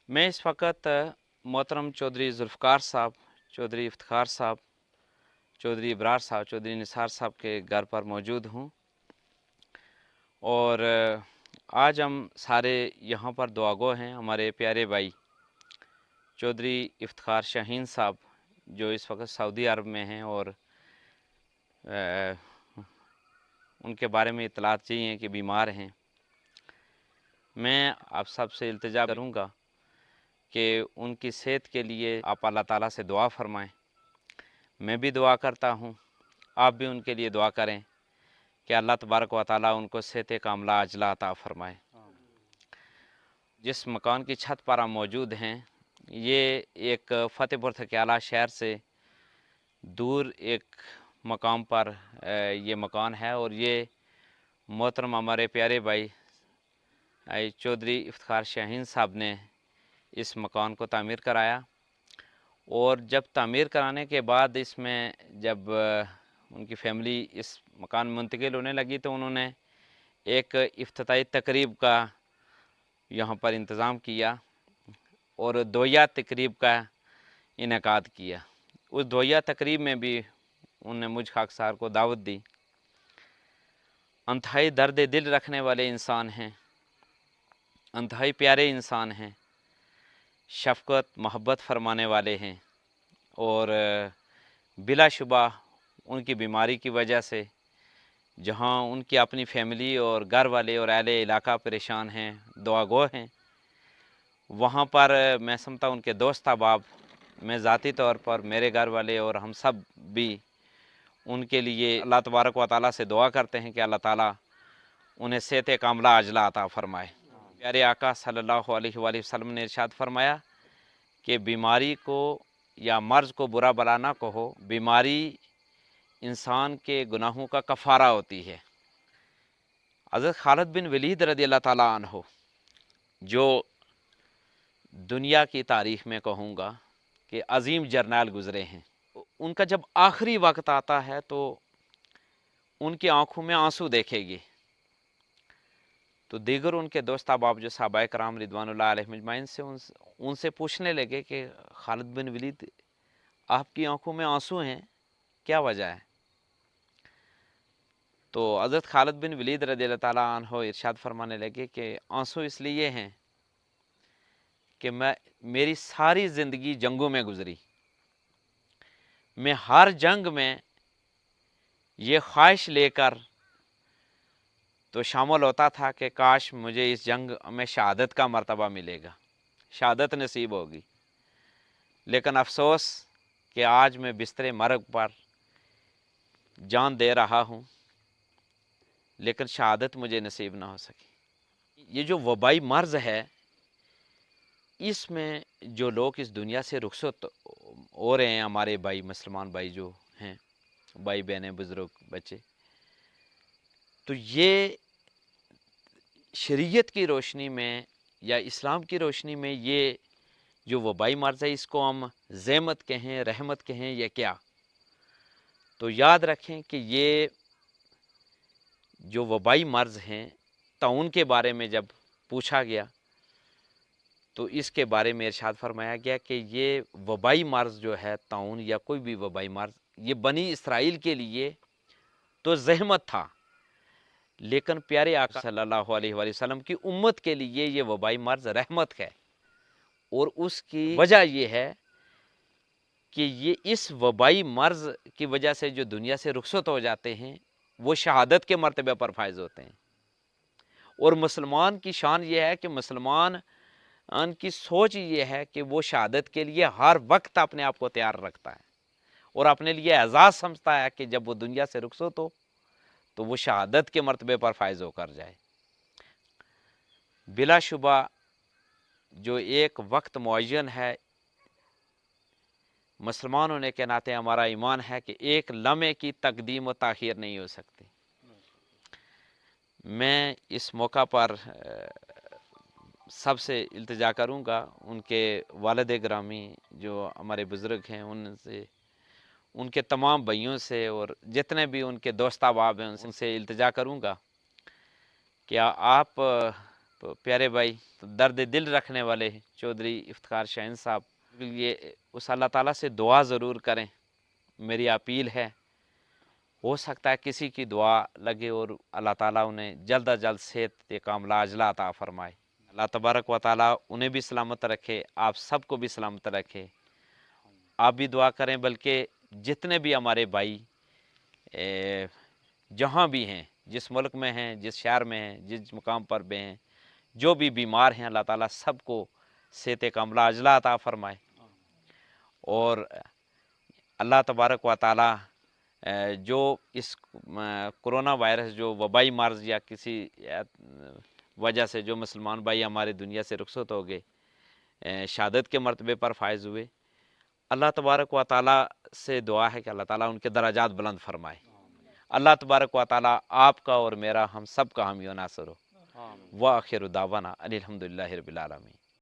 मैं इस वक्त मोहतरम चौधरी जुल्फ़कार साहब, चौधरी इफ्तिखार साहब, चौधरी इब्रार साहब, चौधरी निसार साहब के घर पर मौजूद हूँ और आज हम सारे यहाँ पर दुआगो हैं। हमारे प्यारे भाई चौधरी इफ्तिखार शाहीन साहब जो इस वक्त सऊदी अरब में हैं और उनके बारे में इतलात चाहिए कि बीमार हैं। मैं आप सब से इल्तिजा करूँगा कि उनकी सेहत के लिए आप अल्लाह ताला से दुआ फरमाएं। मैं भी दुआ करता हूँ, आप भी उनके लिए दुआ करें कि अल्लाह तबारक व तआला उनको सेहत कामला अजला अता फरमाए। जिस मकान की छत पर हम मौजूद हैं, ये एक फ़तेहपुर थकियाला शहर से दूर एक मकाम पर ये मकान है और ये मोहतरम हमारे प्यारे भाई चौधरी इफ्तिखार शाहीन साहब ने इस मकान को तामीर कराया और जब तामीर कराने के बाद इसमें जब उनकी फ़ैमिली इस मकान में मुंतकिल होने लगी तो उन्होंने एक इफ्तिताई तकरीब का यहाँ पर इंतज़ाम किया और दोया तकरीब का इनेकाद किया। उस दोया तकरीब में भी उन्होंने मुझ खाकसार को दावत दी। अंतहाई दर्द दिल रखने वाले इंसान हैं, अंतहाई प्यारे इंसान हैं, शफ़क़त मोहब्बत फरमाने वाले हैं और बिलाशुबा उनकी बीमारी की वजह से जहाँ उनकी अपनी फैमिली और घर वाले और अहले इलाका परेशान हैं, दुआगो हैं, वहाँ पर मैं समझता हूँ उनके दोस्त अहबाब, मैं ज़ाती तौर पर मेरे घर वाले और हम सब भी उनके लिए अल्लाह तबारक व तआला से दुआ करते हैं कि अल्लाह ताला उन्हें सेहत कामला अजला अता फरमाए। प्यारे आका सल्लल्लाहु अलैहि वसल्लम ने इरशाद फरमाया कि बीमारी को या मर्ज़ को बुरा भला ना कहो, बीमारी इंसान के गुनाहों का कफ़ारा होती है। हज़रत खालिद बिन वलीद रज़ी अल्लाह ताला अन्हो जो दुनिया की तारीख़ में कहूँगा कि अज़ीम जर्नैल गुज़रे हैं, उनका जब आखिरी वक्त आता है तो उनकी आंखों में आंसू देखेगी तो दीगर उनके दोस्त अहबाब जो सहाबाए कराम रिदवानुल्लाह अलैहिम अजमाइन से उनसे पूछने लगे कि खालिद बिन वलीद आपकी आंखों में आंसू हैं, क्या वजह है? तो हज़रत खालिद बिन वलीद रज़ियल्लाहु ताला अन्हु इरशाद फरमाने लगे कि आंसू इसलिए हैं कि मेरी सारी ज़िंदगी जंगों में गुजरी, मैं हर जंग में ये ख्वाहिश लेकर तो शामिल होता था कि काश मुझे इस जंग में शहादत का मर्तबा मिलेगा, शहादत नसीब होगी, लेकिन अफसोस कि आज मैं बिस्तरे मर्ग पर जान दे रहा हूँ लेकिन शहादत मुझे नसीब ना हो सकी। ये जो वबाई मर्ज़ है, इसमें जो लोग इस दुनिया से रुखसत हो रहे हैं, हमारे भाई मुसलमान भाई जो हैं, भाई बहनें, बुज़ुर्ग, बच्चे, तो ये शरीयत की रोशनी में या इस्लाम की रोशनी में ये जो वबाई मर्ज़ है, इसको हम ज़हमत कहें, रहमत कहें या क्या, तो याद रखें कि ये जो वबाई मर्ज़ हैं, ताउन के बारे में जब पूछा गया तो इसके बारे में इरशाद फरमाया गया कि ये वबाई मर्ज़ जो है, ताउन या कोई भी वबाई मर्ज़, ये बनी इसराइल के लिए तो ज़हमत था, लेकिन प्यारे आका सल्लल्लाहु अलैहि वसल्लम की उम्मत के लिए ये वबाई मर्ज़ रहमत है। और उसकी वजह ये है कि ये इस वबाई मर्ज़ की वजह से जो दुनिया से रुखसत हो जाते हैं वो शहादत के मर्तबे पर फायज होते हैं। और मुसलमान की शान ये है कि मुसलमान की सोच ये है कि वो शहादत के लिए हर वक्त अपने आप को तैयार रखता है और अपने लिए एजाज़ समझता है कि जब वो दुनिया से रुखसत हो तो वो शहादत के मर्तबे पर फायज होकर जाए। बिलाशुबा जो एक वक्त मुअय्यन है, मुसलमान होने के नाते हमारा ईमान है कि एक लम्हे की तकदीम व ताख़ीर नहीं हो सकती। मैं इस मौका पर सबसे इल्तिजा करूँगा, उनके वालिद गिरामी जो हमारे बुज़ुर्ग हैं उनसे, उनके तमाम भाइयों से और जितने भी उनके दोस्त अहबाब हैं उनसे इल्तिजा करूँगा कि आप پیارے بھائی درد دل رکھنے والے چودھری افتخار شاہین صاحب، یہ اس اللہ تعالیٰ سے دعا ضرور کریں، میری اپیل ہے، ہو سکتا ہے کسی کی دعا لگے اور اللہ تعالیٰ انہیں جلد از جلد صحت کاملہ عاجلہ عطا فرمائے۔ اللہ تبارک و تعالیٰ انہیں بھی سلامت رکھے، آپ سب کو بھی سلامت رکھے۔ آپ بھی دعا کریں، بلکہ جتنے بھی ہمارے بھائی جہاں بھی ہیں، جس ملک میں ہیں، جس شہر میں ہیں، جس مقام پر بھی ہیں، جو بھی بیمار ہیں، اللہ تعالیٰ سب کو صحت کاملہ عاجلہ عطا فرمائے۔ اور اللہ تبارک و تعالیٰ جو اس کرونا وائرس جو وبائی مرض یا کسی وجہ سے جو مسلمان بھائی ہمارے دنیا سے رخصت ہو گئے، شہادت کے مرتبے پر فائز ہوئے، اللہ تبارک و تعالیٰ سے دعا ہے کہ اللہ تعالیٰ ان کے درجات بلند فرمائے۔ اللہ تبارک و تعالیٰ آپ کا اور میرا، ہم سب کا حامی و ناصر ہو۔ وآخر دعوانا الحمدللہ رب العالمین۔